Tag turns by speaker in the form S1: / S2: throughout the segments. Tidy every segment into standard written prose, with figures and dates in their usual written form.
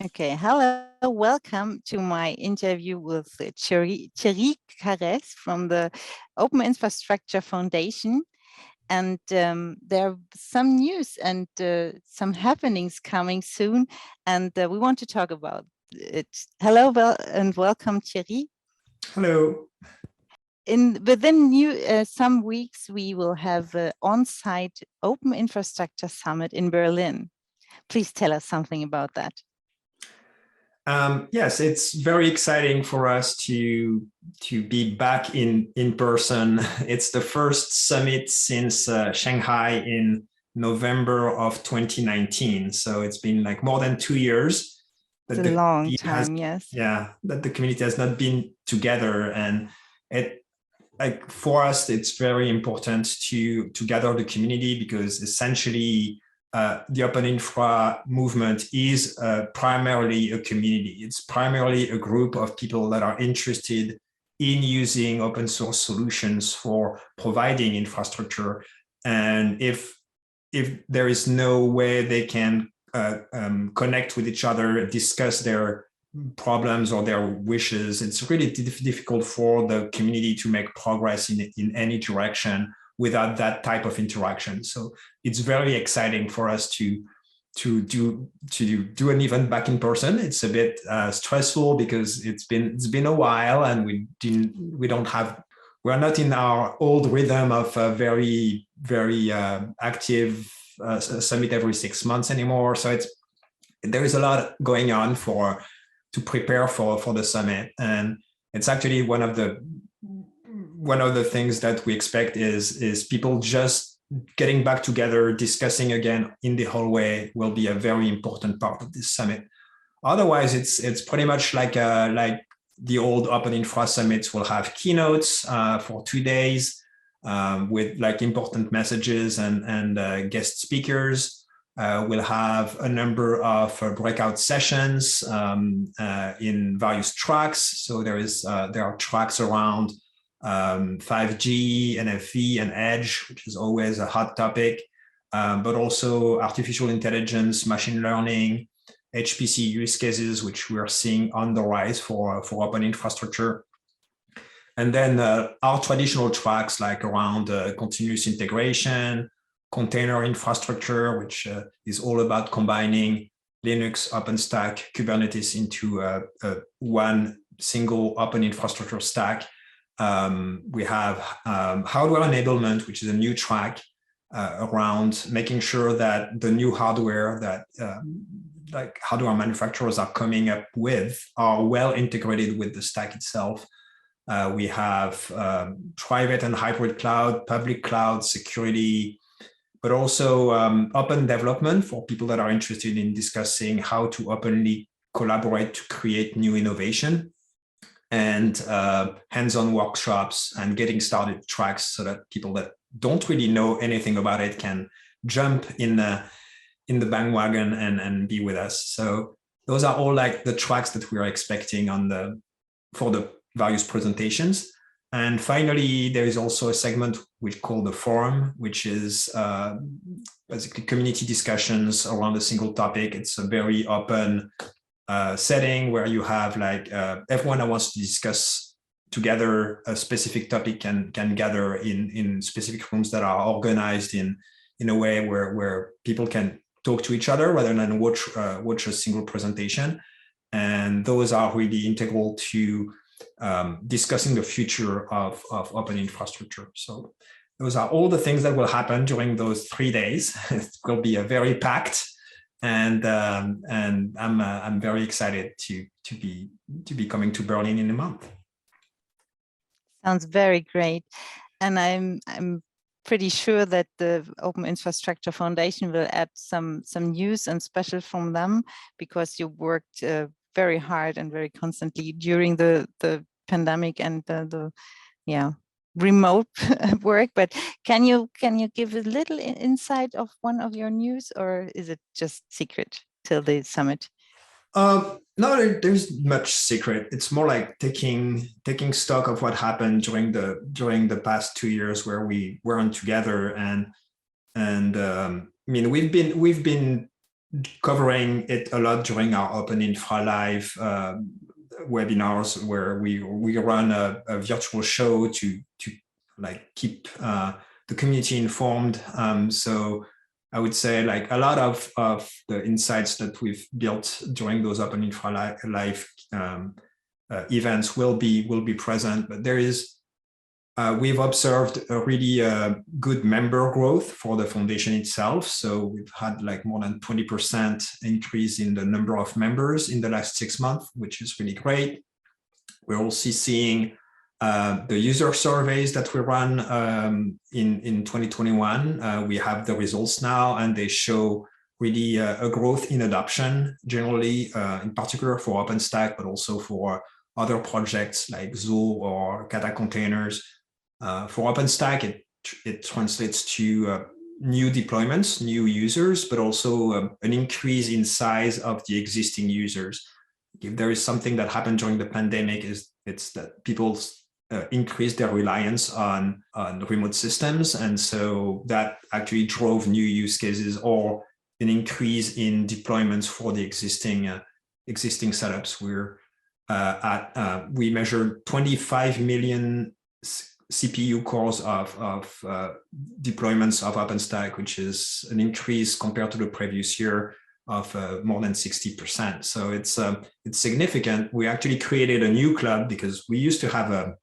S1: Okay, hello, welcome to my interview with Thierry Carrez from the Open Infrastructure Foundation. And there are some news and some happenings coming soon, and we want to talk about it. Hello, and welcome, Thierry.
S2: Hello.
S1: Within some weeks, we will have an on-site Open Infrastructure Summit in Berlin. Please tell us something about that.
S2: Yes, it's very exciting for us to be back in person. It's the first summit since Shanghai in November of 2019. So it's been like more than 2 years.
S1: It's a long time, yes.
S2: Yeah, that the community has not been together, and for us, it's very important to gather the community, because essentially the open infra movement is primarily a community. It's primarily a group of people that are interested in using open source solutions for providing infrastructure. And if there is no way they can connect with each other, discuss their problems or their wishes, it's really difficult for the community to make progress in any direction without that type of interaction. So it's very exciting for us to do an event back in person. It's a bit stressful because it's been a while, and we're not in our old rhythm of a very active summit every 6 months anymore. So there is a lot going on to prepare for the summit, and it's actually one of the things that we expect is people just getting back together, discussing again in the hallway will be a very important part of this summit. Otherwise, it's pretty much like the old Open Infra summits. Will have keynotes for 2 days with like important messages and guest speakers. We'll have a number of breakout sessions in various tracks. So there are tracks around 5G, NFV, and Edge, which is always a hot topic, but also artificial intelligence, machine learning, HPC use cases, which we are seeing on the rise for open infrastructure. And then our traditional tracks like around continuous integration, container infrastructure, which is all about combining Linux, OpenStack, Kubernetes into one single open infrastructure stack. We have hardware enablement, which is a new track around making sure that the new hardware that like hardware manufacturers are coming up with are well integrated with the stack itself. We have private and hybrid cloud, public cloud, security, but also open development for people that are interested in discussing how to openly collaborate to create new innovation, and hands-on workshops and getting started tracks so that people that don't really know anything about it can jump in the bandwagon and be with us. So those are all like the tracks that we are expecting for the various presentations. And finally, there is also a segment we call the forum, which is basically community discussions around a single topic. It's a very open setting where you have like everyone that wants to discuss together a specific topic can gather in specific rooms that are organized in a way where people can talk to each other rather than watch a single presentation. And those are really integral to discussing the future of open infrastructure. So those are all the things that will happen during those 3 days. It will be a very packed, and I'm very excited to be coming to Berlin in a month.
S1: Sounds very great, and I'm pretty sure that the Open Infrastructure Foundation will add some news and special from them, because you worked very hard and very constantly during the pandemic and the remote work. But can you give a little insight of one of your news, or is it just secret till the summit?
S2: No, there's much secret. It's more like taking stock of what happened during the past 2 years where we weren't together, and I mean we've been covering it a lot during our Open Infra Live webinars, where we run a virtual show to like keep the community informed. So I would say like a lot of the insights that we've built during those Open Infra Live events will be present, but there is we've observed a really good member growth for the foundation itself. So we've had like more than 20% increase in the number of members in the last 6 months, which is really great. We're also seeing the user surveys that we run in 2021. We have the results now, and they show really a growth in adoption generally, in particular for OpenStack, but also for other projects like Zool or Kata containers. For OpenStack, it translates to new deployments, new users, but also an increase in size of the existing users. If there is something that happened during the pandemic, it's that people increased their reliance on remote systems, and so that actually drove new use cases or an increase in deployments for the existing setups. We measured 25 million CPU cores of deployments of OpenStack, which is an increase compared to the previous year of more than 60%. So it's significant. We actually created a new club because we used to have a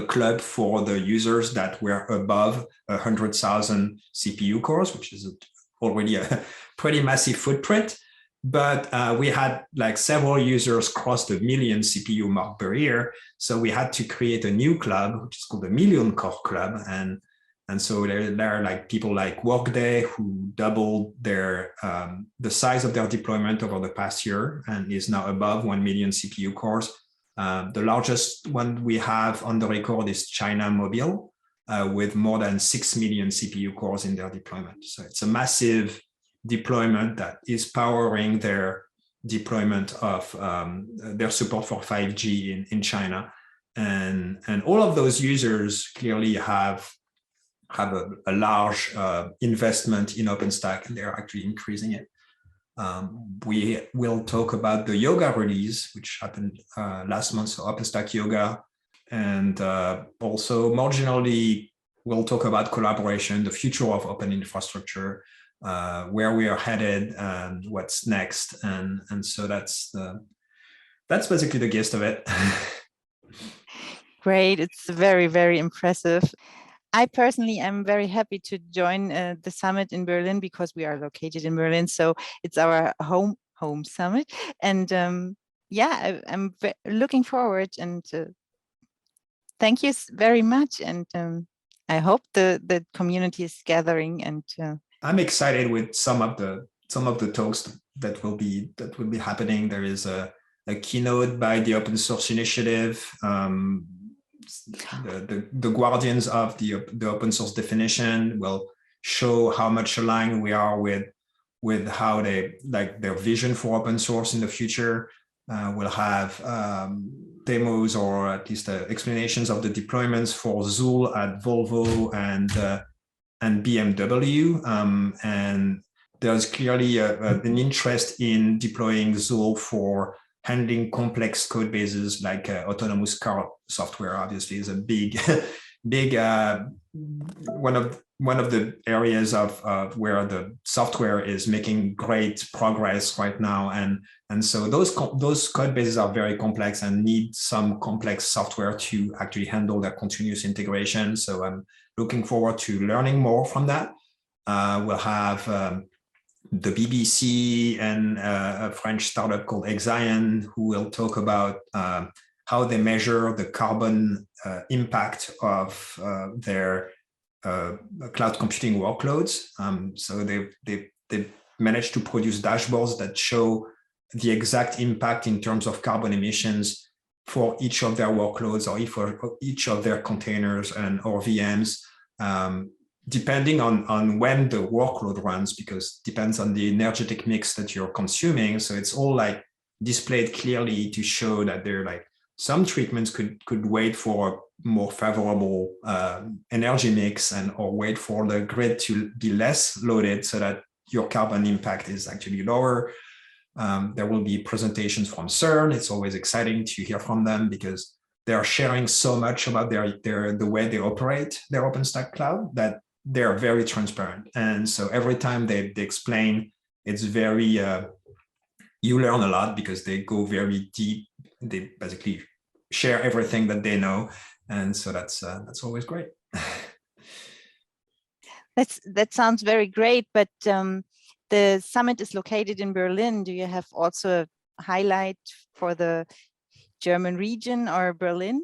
S2: club for the users that were above 100,000 CPU cores, which is already a pretty massive footprint. But we had like several users cross the million CPU mark per year. So we had to create a new club, which is called the Million Core Club. And so there are like people like Workday who doubled their the size of their deployment over the past year and is now above 1 million CPU cores. The largest one we have on the record is Ciena Mobile, with more than 6 million CPU cores in their deployment. So it's a massive deployment that is powering their deployment of their support for 5G in China. And all of those users clearly have a large investment in OpenStack, and they're actually increasing it. We will talk about the Yoga release, which happened last month, so OpenStack Yoga. And also more generally, we'll talk about collaboration, the future of open infrastructure, where we are headed and what's next. And so that's basically the gist of it.
S1: Great. It's very, very impressive. I personally am very happy to join the summit in Berlin because we are located in Berlin. So it's our home summit. And yeah, I'm looking forward, and thank you very much. And I hope the community is gathering, and
S2: I'm excited with some of the talks that will be happening. There is a keynote by the Open Source Initiative, the guardians of the open source definition will show how much aligned we are with how they like their vision for open source in the future. We'll have demos or at least explanations of the deployments for Zool at Volvo and BMW, and there's clearly an interest in deploying Zool for handling complex code bases like autonomous car software. Obviously, is a big one of the areas of where the software is making great progress right now, and so those code bases are very complex and need some complex software to actually handle their continuous integration. So I'm looking forward to learning more from that. We'll have the BBC and a French startup called Exion, who will talk about how they measure the carbon impact of their cloud computing workloads. So they managed to produce dashboards that show the exact impact in terms of carbon emissions for each of their workloads or for each of their containers or VMs. Depending on when the workload runs, because it depends on the energetic mix that you're consuming. So it's all like displayed clearly to show that there like some treatments could wait for a more favorable energy mix or wait for the grid to be less loaded so that your carbon impact is actually lower. There will be presentations from CERN. It's always exciting to hear from them because they are sharing so much about the way they operate their OpenStack cloud that they're very transparent. And so every time they explain, it's very, you learn a lot because they go very deep. They basically share everything that they know. And so that's always great.
S1: That sounds very great, but the summit is located in Berlin. Do you have also a highlight for the German region or Berlin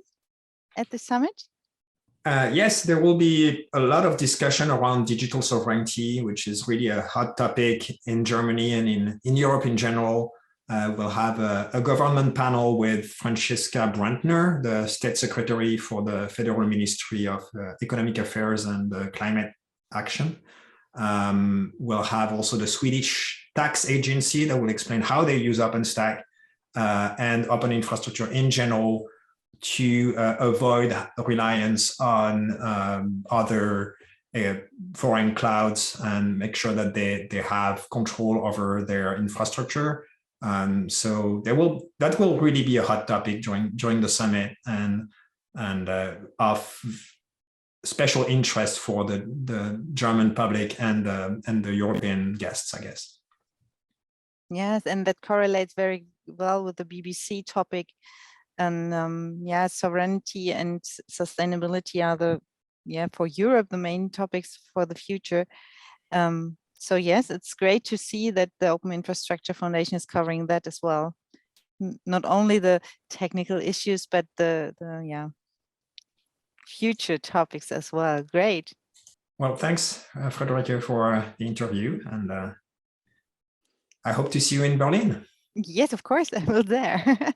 S1: at the summit?
S2: Yes, there will be a lot of discussion around digital sovereignty, which is really a hot topic in Germany and in Europe in general. We'll have a government panel with Franziska Brandner, the State Secretary for the Federal Ministry of Economic Affairs and Climate Action. We'll have also the Swedish tax agency that will explain how they use OpenStack and open infrastructure in general to avoid reliance on other foreign clouds and make sure that they have control over their infrastructure. So that will really be a hot topic during the summit and of special interest for the German public and the European guests, I guess.
S1: Yes, and that correlates very well with the BBC topic. And yeah, sovereignty and sustainability are for Europe, the main topics for the future. So yes, it's great to see that the Open Infrastructure Foundation is covering that as well. Not only the technical issues, but the future topics as well. Great.
S2: Well, thanks, Friederike, for the interview. And I hope to see you in Berlin.
S1: Yes, of course, I will there.